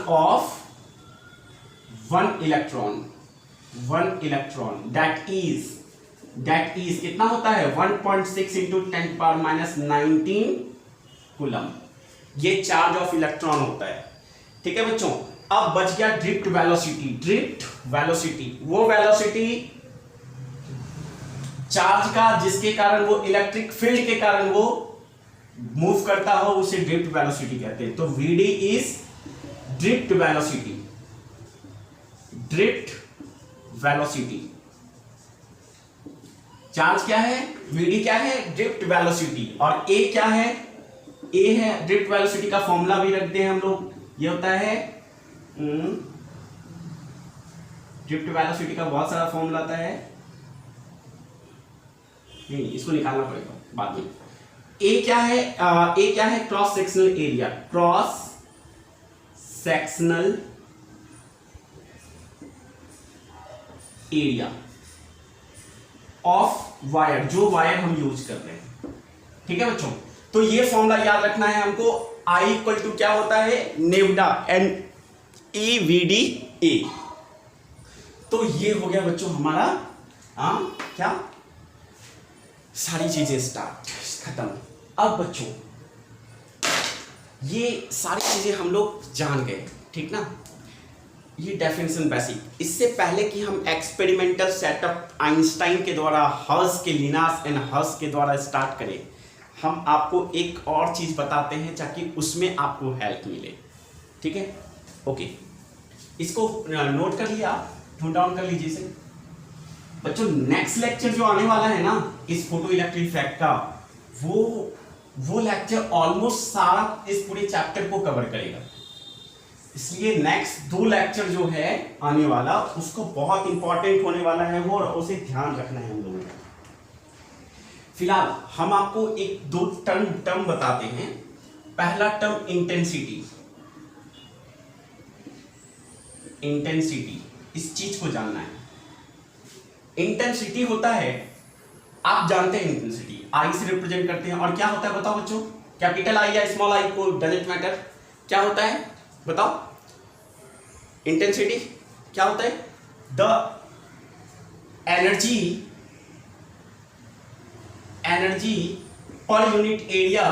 of one electron, one electron that is कितना होता है? 1.6 इंटू 10⁻19 कूलम। ये चार्ज ऑफ इलेक्ट्रॉन होता है, ठीक है बच्चों। अब बच गया ड्रिफ्ट वेलोसिटी। ड्रिफ्ट वेलोसिटी वो वेलोसिटी चार्ज का जिसके कारण वो इलेक्ट्रिक फील्ड के कारण वो मूव करता हो, उसे ड्रिफ्ट वेलोसिटी कहते हैं। तो VD is drift velocity, drift velocity. Charge क्या है? वीडी क्या है? Drift velocity. और ए क्या है? ए है ड्रिफ्ट वेलोसिटी का फॉर्मूला भी रखते हैं हम लोग, ये होता है ड्रिफ्ट वेलोसिटी का बहुत सारा फॉर्मूला आता है, नहीं इसको निकालना पड़ेगा बाद में। ए क्या है? ए क्या है? Cross sectional area, cross sectional area of wire, जो वायर हम यूज कर रहे हैं, ठीक है बच्चों। तो ये फॉर्मूला याद रखना है हमको। आई इक्वल टू क्या होता है? नेवडा, NEVDA। तो ये हो गया बच्चों हमारा क्या सारी चीजें स्टार्ट खत्म। अब बच्चों ये सारी चीजें हम लोग जान गए, ठीक ना। ये डेफिनेशन बेसिक। इससे पहले कि हम एक्सपेरिमेंटल सेटअप आइंस्टाइन के द्वारा, हर्ट्ज के, लिनास एंड हर्ट्ज के द्वारा स्टार्ट करें, हम आपको एक और चीज बताते हैं ताकि उसमें आपको हेल्प मिले, ठीक है। ओके, इसको नोट कर लिया, नोट डाउन कर लीजिए इसे बच्चों। नेक्स्ट लेक्चर जो आने वाला है ना इस फोटो इलेक्ट्रिक इफेक्ट का, वो लेक्चर ऑलमोस्ट सारा इस पूरे चैप्टर को कवर करेगा। इसलिए नेक्स्ट 2 लेक्चर जो है आने वाला उसको बहुत इंपॉर्टेंट होने वाला है वो, और उसे ध्यान रखना है हम लोगों को। फिलहाल हम आपको एक 2 टर्म बताते हैं। पहला टर्म इंटेंसिटी। इंटेंसिटी, इस चीज को जानना है। इंटेंसिटी होता है, आप जानते हैं इंटेंसिटी आई से रिप्रेजेंट करते हैं, और क्या होता है बताओ बच्चों? कैपिटल आई या स्मॉल आई को डजंट मैटर, क्या होता है बताओ? इंटेंसिटी क्या होता है? द एनर्जी पर यूनिट एरिया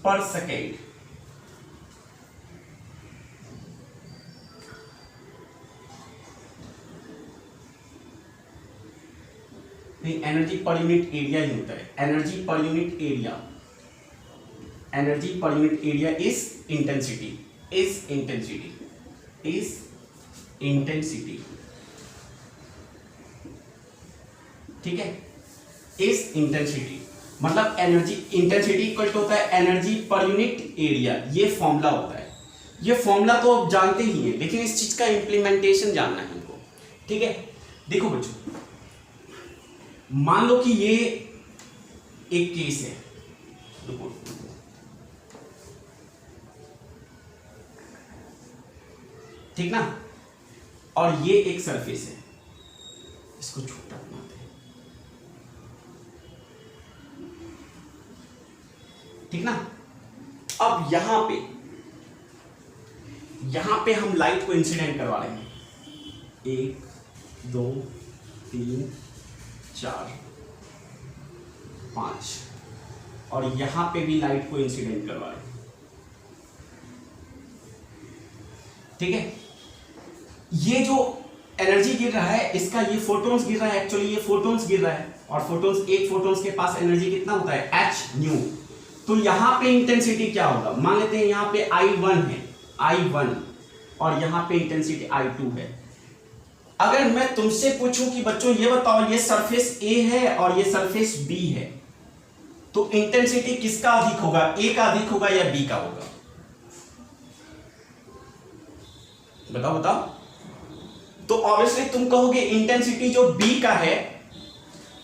पर सेकेंड। नहीं, एनर्जी पर यूनिट एरिया ही होता है। एनर्जी पर यूनिट एरिया इज इंटेंसिटी। ठीक है, इज इंटेंसिटी मतलब एनर्जी। इंटेंसिटी इक्वल टू होता है एनर्जी पर यूनिट एरिया, ये फॉर्मूला होता है। ये फॉर्मूला तो आप जानते ही हैं, लेकिन इस चीज का इंप्लीमेंटेशन जानना है हमको। ठीक है, देखो बच्चों, मान लो कि ये एक केस है, देखो ठीक ना, और ये एक सरफेस है, इसको छोटा बनाते हैं, ठीक ना। अब यहां पे हम लाइट को इंसिडेंट करवा रहे हैं, 1 2 3 4 5, और यहां पे भी लाइट को इंसिडेंट करवा रहे हैं। ठीक है, ये जो एनर्जी गिर रहा है इसका, ये फोटॉन्स गिर रहा है, एक्चुअली ये फोटॉन्स गिर रहा है, और फोटॉन्स, एक फोटॉन्स के पास एनर्जी कितना होता है? h new. तो यहां पे इंटेंसिटी क्या होगा? मान लेते हैं यहां पे I1 है, I1, और यहां पे इंटेंसिटी I2 है। अगर मैं तुमसे पूछूं कि बच्चों ये बताओ, ये सरफेस A है और ये सरफेस B है, तो इंटेंसिटी किसका अधिक होगा? A का अधिक होगा या B का होगा? बताओ। तो ऑब्वियसली तुम कहोगे इंटेंसिटी जो B का है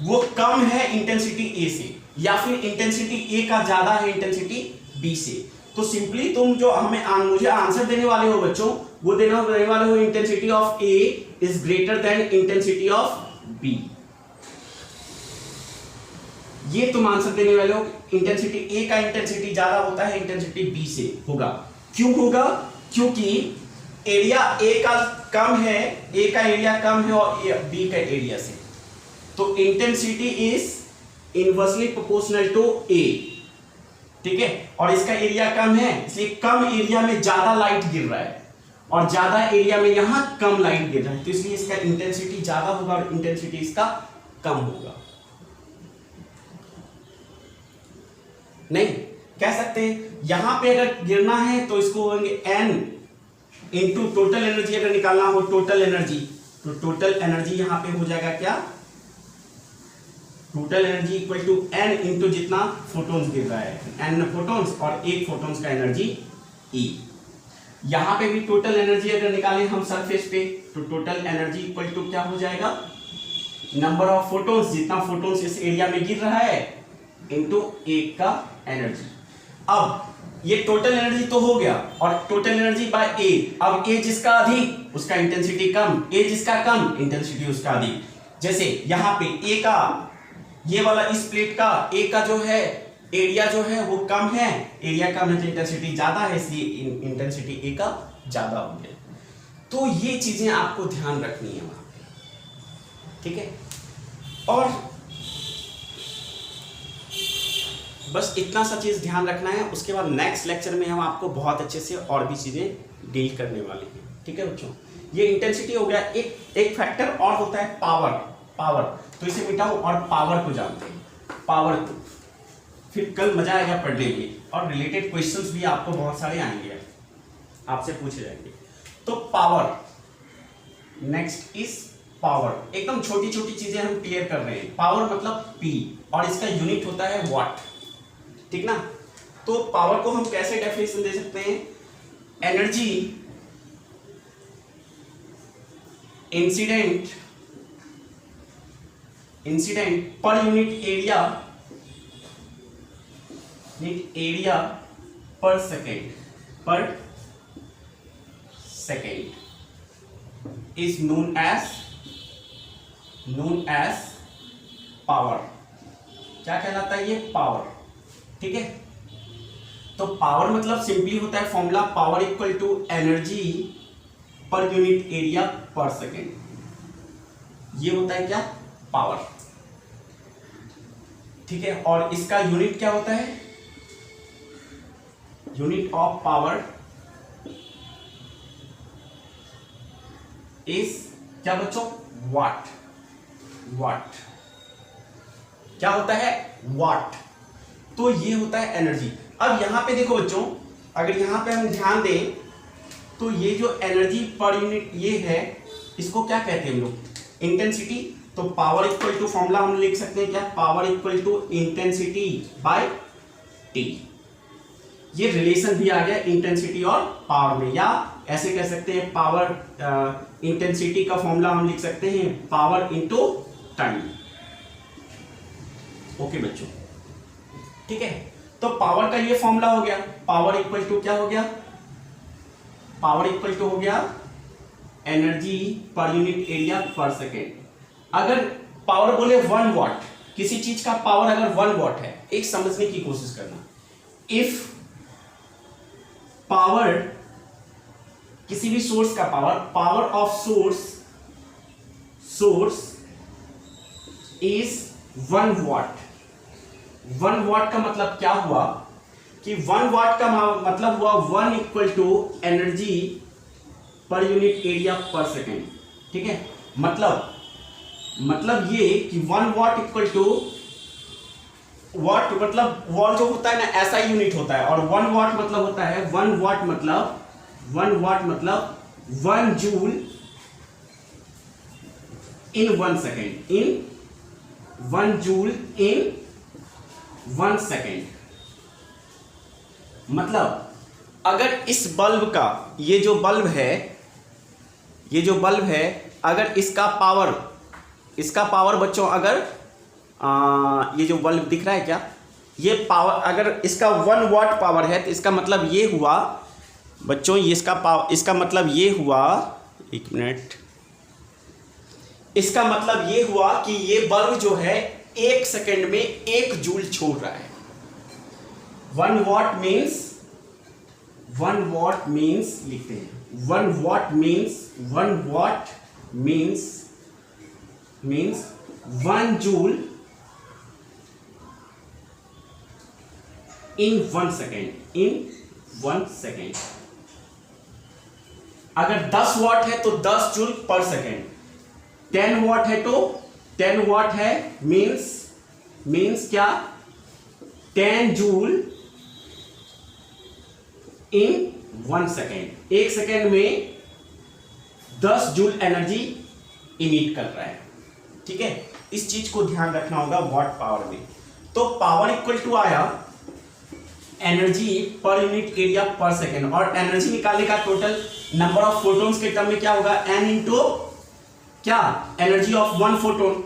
वो कम है इंटेंसिटी A से, या फिर इंटेंसिटी A का ज्यादा है इंटेंसिटी B से। तो सिंपली तुम जो मुझे आंसर देने वाले हो बच्चों, वो देने वाले हो intensity of A is greater than intensity of B। ये तुम आंसर देने वाले हो, इंटेंसिटी A का इंटेंसिटी ज्यादा होता है इंटेंसिटी B से होगा। क्यों होगा? क्योंकि एरिया A का कम है, A का एरिया कम है और B का एरिया से, तो intensity is inversely proportional to A। ठीक है, और इसका एरिया कम है, इसलिए कम एरिया में ज्यादा लाइट गिर रहा है, और ज्यादा एरिया में यहां कम लाइट गिर रहा है, तो इसलिए इसका इंटेंसिटी ज्यादा होगा और इंटेंसिटी इसका कम होगा। नहीं कह सकते हैं यहां पे अगर गिरना है तो इसको होंगे n इंटू टोटल एनर्जी। अगर निकालना हो टोटल एनर्जी, तो टोटल एनर्जी यहां पे हो जाएगा क्या? Total energy equal to n into जितना फोटॉन्स गिर रहा है, n फोटॉन्स, और एक फोटॉन्स का एनर्जी E। यहां पे भी टोटल एनर्जी अगर निकालें हम सरफेस पे, तो टोटल एनर्जी इक्वल टू क्या हो जाएगा? नंबर ऑफ फोटॉन्स, जितना फोटॉन्स इस एरिया में गिर रहा है, इंटू एक का एनर्जी। अब ये टोटल एनर्जी तो हो गया, और टोटल एनर्जी बाय A। अब A जिसका अधिक उसका इंटेंसिटी कम, A जिसका कम इंटेंसिटी उसका अधिक। जैसे यहां पे A का, ये वाला इस प्लेट का A का जो है एरिया जो है वो कम है, एरिया कम है तो इंटेंसिटी ज्यादा है, इसलिए इंटेंसिटी A का ज्यादा हो गया। तो ये चीजें आपको ध्यान रखनी है वहां पे, ठीक है। और बस इतना सा चीज ध्यान रखना है, उसके बाद नेक्स्ट लेक्चर में हम आपको बहुत अच्छे से और भी चीजें डील करने वाले हैं, ठीक है बच्चों। ये इंटेंसिटी हो गया। एक फैक्टर और होता है पावर, तो इसे मिटाओ और पावर को जानते हैं, पावर को। फिर कल मजा आएगा पढ़ने में, और रिलेटेड क्वेश्चंस भी आपको बहुत सारे आएंगे, आपसे पूछे जाएंगे। तो पावर, नेक्स्ट इज पावर। एकदम छोटी छोटी चीजें हम क्लियर कर रहे हैं। पावर मतलब P, और इसका यूनिट होता है वाट, ठीक ना। तो पावर को हम कैसे डेफिनेशन दे सकते हैं, energy incident per unit area पर second is known as power. क्या कहलाता है ये, पावर। ठीक है, तो पावर मतलब सिंपली होता है formula power equal to energy पर यूनिट एरिया पर सेकेंड। ये होता है क्या, पावर। ठीक है, और इसका यूनिट क्या होता है, यूनिट ऑफ पावर इज क्या बच्चों, वाट। क्या होता है, वाट। तो ये होता है एनर्जी। अब यहां पे देखो बच्चों, अगर यहां पे हम ध्यान दें तो ये जो एनर्जी पर यूनिट ये है, इसको क्या कहते हैं हम लोग, इंटेंसिटी। तो पावर इक्वल टू फॉर्मूला हम लिख सकते हैं क्या, power equal to intensity by T. ये रिलेशन भी आ गया इंटेंसिटी और पावर में, या ऐसे कह सकते हैं पावर इंटेंसिटी का फॉर्मूला हम लिख सकते हैं पावर इनटू टाइम। ओके बच्चों, ठीक है। तो पावर का ये फॉर्मूला हो गया, पावर इक्वल टू क्या हो गया, पावर इक्वल टू हो गया एनर्जी पर यूनिट एरिया पर सेकेंड। अगर पावर बोले 1 वाट, किसी चीज का पावर अगर 1 वाट है, एक समझने की कोशिश करना, इफ पावर किसी भी सोर्स का पावर ऑफ सोर्स इज 1 वाट। 1 वाट का मतलब क्या हुआ कि 1 वाट का मतलब हुआ 1 इक्वल टू एनर्जी पर यूनिट एरिया पर सेकेंड। ठीक है, मतलब ये कि 1 वाट इक्वल टू वाट, मतलब वॉट जो होता है ना ऐसा ही यूनिट होता है, और 1 वाट मतलब होता है 1 वाट मतलब 1 जूल इन 1 सेकेंड, इन 1 जूल इन 1 सेकेंड। मतलब अगर इस बल्ब का, ये जो बल्ब है, अगर इसका पावर बच्चों, अगर ये जो बल्ब दिख रहा है क्या, ये पावर अगर इसका 1 वाट पावर है, तो इसका मतलब ये हुआ बच्चों, ये इसका मतलब ये हुआ, एक मिनट, इसका मतलब ये हुआ कि ये बल्ब जो है 1 सेकेंड में 1 जूल छोड़ रहा है। 1 वाट मीन्स लिखते हैं, 1 वाट मीन्स 1 जूल इन 1 सेकेंड। अगर 10 वाट है तो 10 जूल पर सेकेंड, 10 वाट है तो 10 वाट है मीन्स क्या, 10 जूल इन 1 सेकेंड। 1 सेकेंड में 10 जूल एनर्जी इमिट कर रहा है। ठीक है, इस चीज को ध्यान रखना होगा वाट पावर में। तो पावर इक्वल टू आया एनर्जी पर यूनिट एरिया पर सेकेंड, और एनर्जी निकालने का टोटल नंबर ऑफ फोटोन्स के टर्म में क्या होगा, n इंटू क्या, एनर्जी ऑफ 1 फोटोन।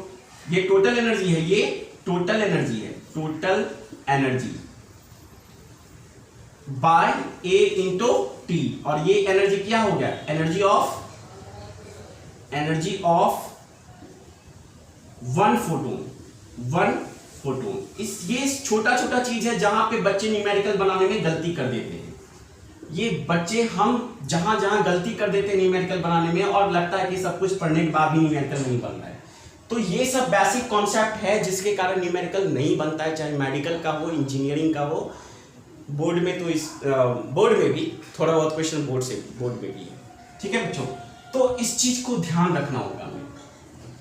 ये टोटल एनर्जी है, ये total energy by a into T, और ये एनर्जी क्या हो गया, एनर्जी ऑफ 1 फोटोन। ये छोटा चीज है जहां पे बच्चे न्यूमेरिकल बनाने में गलती कर देते हैं। ये बच्चे हम जहां गलती कर देते हैं न्यूमेरिकल बनाने में, और लगता है कि सब कुछ पढ़ने के बाद भी न्यूमेरिकल नहीं बन रहा है। तो ये सब बेसिक कॉन्सेप्ट है जिसके कारण न्यूमेरिकल नहीं बनता है, चाहे मेडिकल का हो, इंजीनियरिंग का हो, बोर्ड में तो इस बोर्ड में भी थोड़ा बहुत क्वेश्चन बोर्ड में भी है। ठीक है बच्चों, तो इस चीज को ध्यान रखना होगा हमें।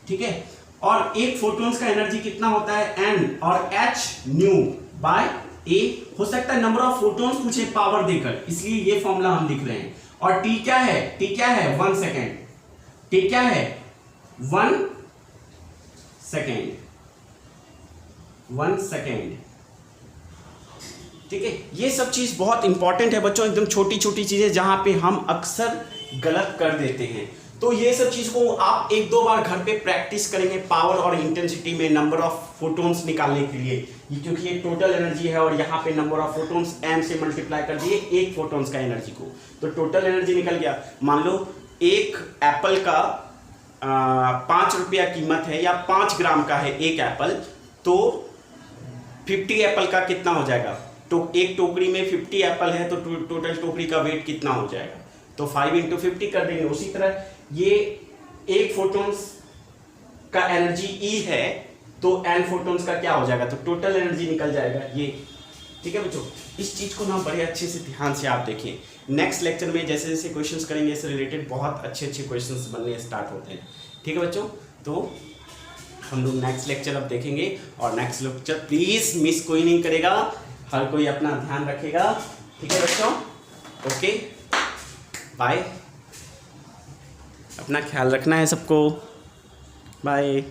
ठीक है, और एक फोटोन्स का एनर्जी कितना होता है, n, और h न्यू बाय a। हो सकता है नंबर ऑफ फोटोन्स पूछे पावर देकर, इसलिए ये फॉर्मूला हम लिख रहे हैं। और t क्या है, 1 सेकेंड। t क्या है, 1 सेकेंड। ठीक है, ये सब चीज़ बहुत इंपॉर्टेंट है बच्चों, एकदम छोटी छोटी चीज़ें जहाँ पे हम अक्सर गलत कर देते हैं। तो ये सब चीज़ को आप एक दो बार घर पे प्रैक्टिस करेंगे पावर और इंटेंसिटी में नंबर ऑफ फोटोन्स निकालने के लिए, क्योंकि ये टोटल एनर्जी है और यहाँ पे नंबर ऑफ फोटोन्स m से मल्टीप्लाई कर दिए एक फोटोन्स का एनर्जी को, तो टोटल एनर्जी निकल गया। मान लो एक एप्पल का 5 रुपया कीमत है या 5 ग्राम का है एक एप्पल, तो 50 एप्पल का कितना हो जाएगा, तो एक टोकरी में 50 एप्पल है तो टोटल टोकरी का वेट कितना हो जाएगा, तो 5 × 50 कर देंगे। उसी तरह ये एक फोटोन्स का एनर्जी E है तो n फोटोन्स का क्या हो जाएगा, तो टोटल एनर्जी निकल जाएगा ये। ठीक है बच्चों, इस चीज़ को ना बड़े अच्छे से ध्यान से आप देखिए। नेक्स्ट लेक्चर में जैसे जैसे क्वेश्चंस करेंगे इससे रिलेटेड बहुत अच्छे अच्छे क्वेश्चंस बनने स्टार्ट होते हैं। ठीक है बच्चों, तो हम लोग नेक्स्ट लेक्चर अब देखेंगे, और नेक्स्ट लेक्चर प्लीज़ मिस कोई नहीं करेगा, हर कोई अपना ध्यान रखेगा। ठीक है बच्चों, ओके बाय, अपना ख्याल रखना है सबको, बाय।